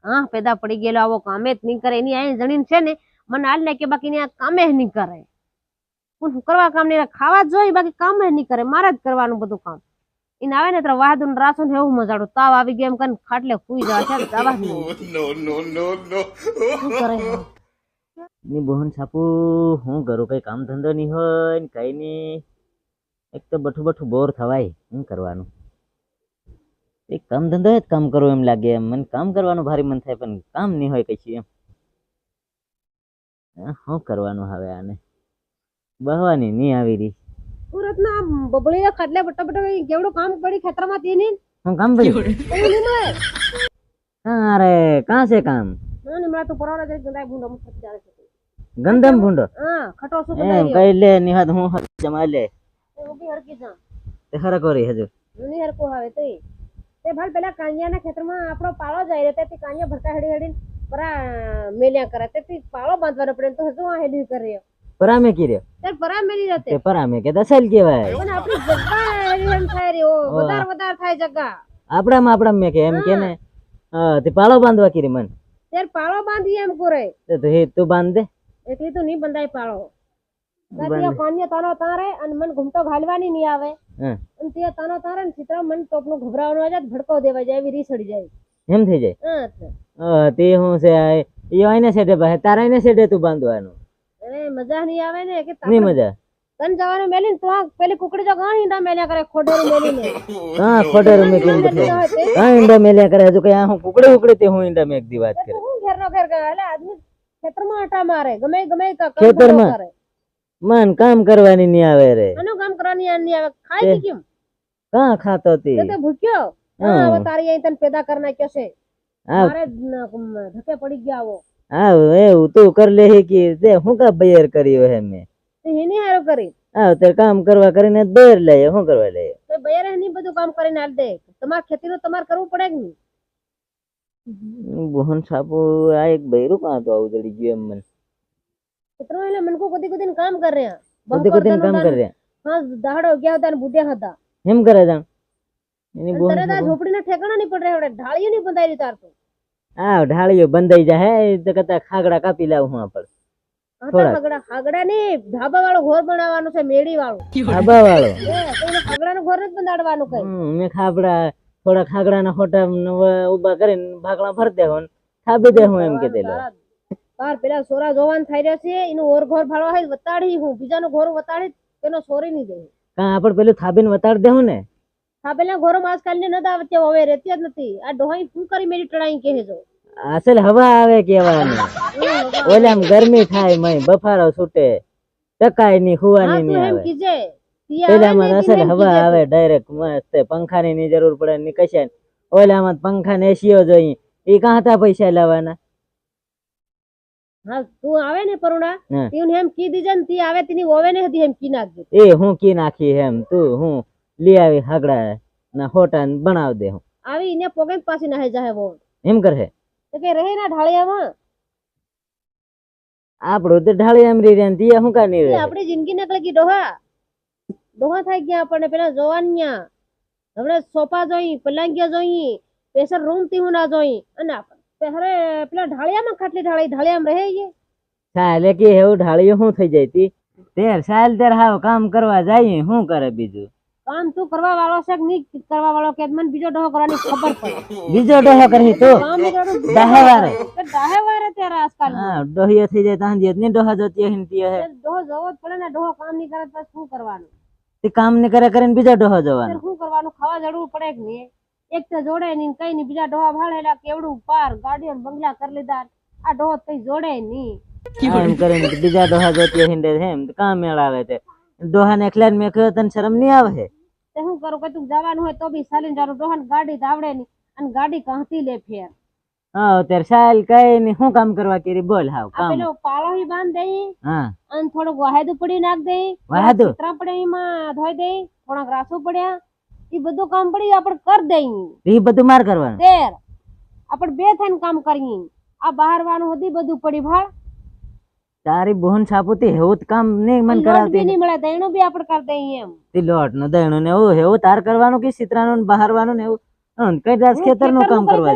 હા પેદા પડી ગયેલો આવો કામે જ નહીં કરે એની આ જણીન છે ને મને હાલ ને કે બાકી આ કામે જ નહીં કરે હું કરવા કામ નહીં ખાવા જ જોઈએ બાકી કામ જ નહીં કરે મારે જ કરવાનું બધું કામ એને આવે ને તો વાહદું રાસું ને એવું મજાડું તાવ આવી ગયો એમ કરીને ખાટલે સુઈ જાય છે દવા જ નહીં શું કરે ની બહન સાપુ હું કરું કઈ કામ ધંધો નહીં હોય ને કઈ નહીં એક તો બઠું બઠું બોર થવાય શું કરવાનું એક કામ ધંધો જ કામ કરવું એમ લાગે એમ મને કામ કરવાનું ભારી મન થાય પણ કામ નહીં હોય કઈ એમ શું કરવાનું હવે આને બહવાની નહીં આવી રહી સુરત ના બબળી ખાટલે બટા બટા કેવડું કામ પડી ખેતરમાં તેની હું કામ પડ્યું અરે કાં છે કામ નિમળા તો પરાવડા દે ગંદાય ભૂંડો મુખ ચાલે છે ગંદમ ભૂંડો હા ખટો શું એમ કઈ લે નિહાદ હું જમા લે એ ઉભી હરકી જા તે હરા કરી હજુ ની હરકો આવે તે ભાલ પેલા કાંજિયાના ખેતરમાં આપણો પાળો જાય રે તે કાંજિયા ભરતા હેડી હેડી પરા મેલ્યા કરે તે પાળો બાંધવાનો પડે તો હજુ આ હેડી કરે પરામે કીર્યો તે પરા મેલી રહેતે તે પરામે કે દસલ કેવાય પણ આપણી જગ્ગા હેડી એમ થાય રે ઓ વધાર થાય જગ્ગા આપડા મેં કે એમ કે ને તે પાળો બાંધવા કીરી મન તેર પાળો બાંધી એમ કરે તો હે તું બાંધ દે એટલી તો નહીં બંધાય પાળો ત્યાં કાંજિયા તાનો તારે અને મન ઘૂમટો ઘાલવાની નહીં આવે અને તે તાનો તારે ને ચિત્ર મન ટોપનું ઘબરાવાનું આવે ભડકો દેવા જાય એવી રીસડી જાય એમ થઈ જાય તે હું છે ઈ આઈને સેડે બહે તારા આઈને સેડે તું બાંધવાનું અરે મજા નહીં આવે ને કે નહીં મજા તન જવાનું મેલીને તો પેલી કુકડી જો ગાં ઈંડા મેલ્યા કરે ખોડેરી મેલીને હા ખોડેરું મેં કેમ કે હા ઈંડા મેલ્યા કરે હજુ કઈ આ હું કુકડી તે હું ઈંડા મેક દી વાત કરે હું ઘેરનો ઘેર ગયો એટલે આદમી ખેતરમાં આટા મારે ગમે ખેતરમાં કરે મન કામ કરવાની નહીં આવે રે આનું કામ કરવાની નહીં આવે ખાય કે કેમ કાં ખાતો તી તે ભૂખ્યો હા હવે તારી અહીં તને પેદા કરી નાખ્યો છે મારે ધકે પડી ગયા આવો હા એવું તું કર લે કે તે હું કા બયર કર્યો હે મેં એની હારો કરી હા તે કામ કરવા કરીને બયર લે શું કરવા લે તો બયર એની બધું કામ કરીને આલ દે તમાર ખેતીનું તમાર કરવું પડે કે નહીં બોહન સાપુ આ એક બૈરું કાં તો આવું જડી ગયું એમ મને इतना એટલે મન કો કદી કદી કામ કર રહ્યા કદી કદી કામ કર રહ્યા હા દાડો ગયા હતા ને બુઢિયા હતા એમ કરે જાણ એની બોલ તરત આ ઝોપડીના ઠેકાણા નહીં પડ રહ્યા ઢાળીઓ નહીં બંધાઈ તાર તો આ ઢાળીઓ બંધાઈ જાય તો કતા ખાગડા કાપી લાવ હું આપડ થોડા ખાગડા નહીં ધાબા વાળો ઘર બનાવવાનો છે મેડી વાળો ધાબા વાળો કોઈને ખાગડાનો ઘર જ બંધાડવાનું કઈ મેં ખાબડા થોડા ખાગડાના હોટા ઉભા કરીને ભાગલા ભર દે હું થાબી દે હું એમ કે દેલો બાર પેલા સોરા જોવાન થઈ રહ્યો છે એનું ઓર ઘર ભાળવા હોય વતાડી હું બીજાનો ઘર વતાડી તેનો સોરી નહીં દે કા આપડ પેલું થાબીને વતાડ દેવું ને થાબેલા ઘરો માં આજકાલ ને ન દાવત હવે રહેતી જ નથી આ ડોહાઈ શું કરી મેરી ટડાઈ કહે જો અસલ હવા આવે કેવાની ઓલામ ગરમી થાય મય બફારો છૂટે ટકાય ની હુવાની ની આવે કીજે પેલામાં અસલ હવા આવે ડાયરેક્ટ મસ્ત પંખાની ની જરૂર પડે ની કશે ઓલામાં પંખા ને એસીઓ જોઈ ઈ કાં હતા પૈસા લાવવાના હા તું આવે ને પરુણા તું એમ કી દીજે ને તી આવે તેની ઓવે ને હતી એમ કી નાખજે એ હું કી નાખી એમ તું હું લઈ આવી હાગડા ના હોટા બનાવ દે હું આવી ને પોગેન પાછી ના જાહે વો એમ કરે તો કે રહે ના ઢાળિયામાં આપણું તો ઢાળિયામાં રી રેન તી હું કા ની રે આપણી જિંદગી નકલે કી ડોહા થઈ ગયા આપણને પેલા જોવાન્યા હવે સોફા જોઈ પલંગિયા જોઈ પ્રેશર રૂમ થી હું ના જોઈ અને પહેરે પેલા ઢાળિયામાં ખાટલી ઢાળિયામાં રહે છે સાલે કે એવું ઢાળિયો શું થઈ જાય તી તેર સાલ તેર હાવ કામ કરવા જાય શું કરે બીજું કામ તું કરવા વાળો છે કે નહીં કરવા વાળો કે મને બીજો ડોહો કરવાની ખબર પડે બીજો ડોહો કરી તો દાહેવારે ત્યારે આજકાલ હા ડોહિયો થઈ જાય તાન દિયત ની ડોહા જોતી હિંતી હે ડોહો જવો જ પડે ને ડોહો કામ નહીં કરે તો શું કરવાનું તે કામ ને કરે કરીને બીજો ડોહો જવાનો શું કરવાનું ખાવા જડવું પડે કે નહીં એક તો જોડે નહીં કઈ નહીં બીજા ડોહા ભાળેલા કેવડું પાર ગાડીઓ બંગલા કરી લીધા આ ડોહો કઈ જોડે નહીં એમ કરીને બીજા ડોહા જોતી હિંડે એમ કામ મેળાવે તે ડોહા ને એકલા મેં કહ્યું તને શરમ નહીં આવે તે શું કરું કે તું જવાનું હોય તો બી સાલીને જવાનું ડોહા ગાડી આવડે નહીં અને ગાડી કાંતી લે ફેર હા ત્યારે સાલ કઈ નહીં શું કામ કરવા કેરી બોલ હાવ કામ પેલો પાળો હી બાંધ દઈ હા અને થોડુંક વાહેદું પડી નાખ દઈ વાહેદું ચિત્રા પડે એમાં ધોઈ દઈ થોડાક રાસુ પડ્યા એ બધું કામ પડી આપણે કરી દઈ એ બધું માર કરવાનું તેર આપણે બે થઈને કામ કરીએ આ બહાર વાનું હતી બધું પડી ભાળ તારી બોન છાપુતી હેવું કામ નહીં મન કરાવતી નહીં મળે દઈણું બી આપણે કરી દઈએ એમ તે લોટ નો દઈણું ને એવું હેવું તાર કરવાનું કે સિતરાનું બહારવાનું ને એવું કઈ રાત ખેતર નું કામ કરવા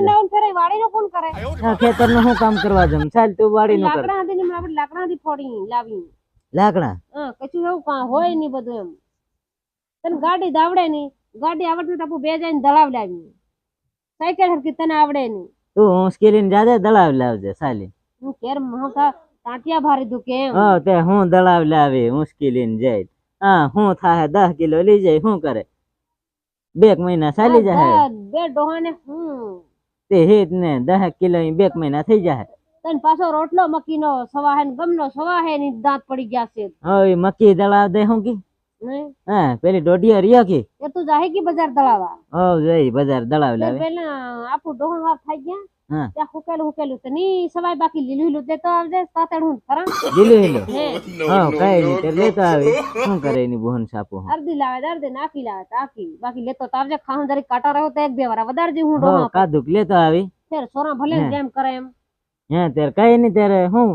તારી વાડીનું કોણ કરે આ ખેતરનું શું કામ કરવા જમ? ચાલ તું વાડીનું કર. લાકડા હતી ને આપણે લાકડા હતી ફોડી લાવી લાકડા કશું એવું કાં હોય નહીં બધું એમ તને ગાડી તો આવડે નહીં ગાડી આવડતું તો આપણે બે જઈને દળાવ લાવી સાયકલ હરકી તને આવડે નહીં તું મુશ્કેલી જાજે દળાવ લાવજે સાલી. હું કેર મહા ટાંટિયા ભારી દું કેમ હા તે હું દળાવ લાવી મુશ્કેલી જાય. હા હું થાય 10 કિલો લઈ જાય શું કરે? 2 મહિના ચાલી જાય. બે ડોહાને હું તે હેત ને 10 કિલો 2 મહિના થઈ જાય. તને પાછો રોટલો મકીનો સવા હે ને ગમનો સવા હે ની દાંત પડી ગયા છે હવે મકી દળાવ દે હું કી નહીં હા પેલી દોઢિયા રિયા કી એ તું જાહે કે બજાર દળાવા હો જઈ બજાર દળાવ લાવે. પેલા આપું ડોહા વાર થઈ ગયા હા ત્યાં હુકેલું તો ની સવાય બાકી લીલું લીલું દેતો આવજે તાતડ હું ખરા લીલું લીલું હે હા કઈ નહીં તે લેતો આવે શું કરે એની બોહન સાપો. અડધી લાવે અડધી નાખી લાવે તાકી બાકી લેતો તો આવજે ખાણ જરી કાટા રહ્યો તો 1-2 વાર વધારજે હું હો ડોહા કાદુક લેતો આવી. ફેર સોરા ભલે ને જેમ કરે એમ હે ત્યારે કઈ નહીં ત્યારે હું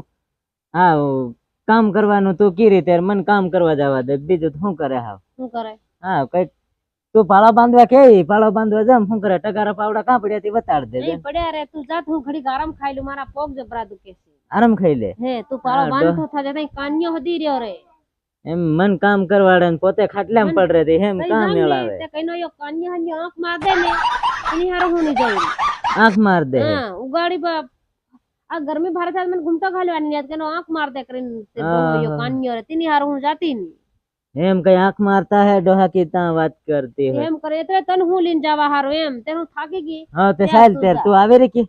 હા કામ કરવાનું તું કીરી ત્યારે મને કામ કરવા જવા દે બીજું શું કરે હાવ. શું કરે હા કઈ તું પાળો બાંધવા કે પાળો બાંધવા જમ શું કરે ટકારા પાવડા કાપડ્યા થી બતાડ દે નહીં પડ્યા રે તું જા હું ઘડીક આરામ ખાઈ લઉં મારા પગ જબરા દુખે છે આરામ ખાઈ લે. હે તું પાળો બાંધતો થાજે તઈ કાન્યો હદી રહ્યો રે એમ મન કામ કરવાડે ને પોતે ખાટલામાં પડ રહે એમ કામ મેળાવે. તે કઈનો યો કાન્યો હન્યો આંખ માર દે ને એની હારો હું નહીં જઈ આંખ માર દે. હા ઉગાડી આ ગરમી ભારે થાય મને ઘૂમતો ખાલવાની યાદ કેનો આંખ માર દે કરીને તે યો કાન્યો રે તેની હારો હું જાતી ની એમ કઈ આંખ મારતા હે ડોહા કી તા વાત કરતી હે એમ કરે એટલે તને હું લઈને જવા હારો એમ તે હું થાકી ગઈ હા તે સાલ તેર તું આવે રે કે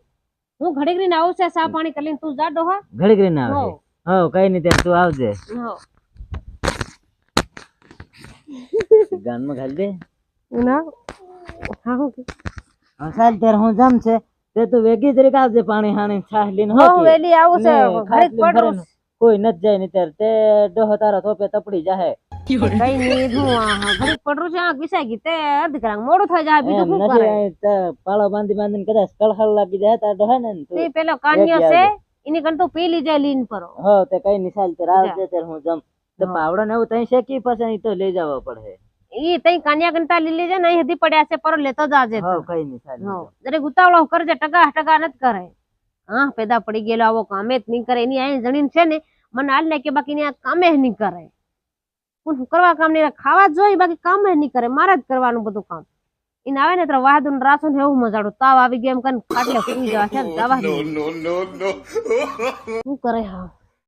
હું ઘડીક રહીને આવું છે સા પાણી કરીને તું જા ડોહા ઘડીક રહીને આવે. હો કઈ નહીં તેર તું આવજે હો ગાનમાં ઘાલ દે. ના હા હું હા સાલ તેર હું જમ છે તે તું વેગી જરીક આવજે પાણી હાણી છાશ લઈને હો હું વેલી આવું છે ઘડીક પડું કોઈ નત જાય નહીં ત્યારે તે ડોહો તારા થોપે તપડી જાહે. કઈ નહીં હું ઘડીક પડું છે આ વિસાઈ ગઈ તે અડધ કલાક મોડું થઈ જાય બીજું શું કરે પાળો બાંધીને કદાચ કળહળ લાગી જાય તાર ડોહા ને તે પેલો કાન્યો છે એની કણ તું પી લીજે લીન પર હો તે કઈ નહીં સાલ તેર આવજે ત્યારે હું જમ તો પાવડો ને એવું તઈ શેકી પછી તો લઈ જવા પડે. ઈ તઈ કાન્યા કંટા લીલી છે નહીં હદી પડ્યા છે પર લેતો જાજે હો કઈ નહીં સાલ જરે ગુતાવળો કરજે ટકા નત કરે હા પેદા પડી ગયેલો આવો કામે જ નહીં કરે એની આ જણીન છે ને મને હાલ ને કે બાકી ની આ કામે જ નહીં કરે હું કરવા કામ નહીં ખાવા જોઈ બાકી કામ જ નહીં કરે મારે જ કરવાનું બધું કામ એને આવે ને તો વાહદું રાસું એવું મજાડું તાવ આવી ગયો એમ કને ખાટલે સુઈ જવા છે દવા શું કરે હા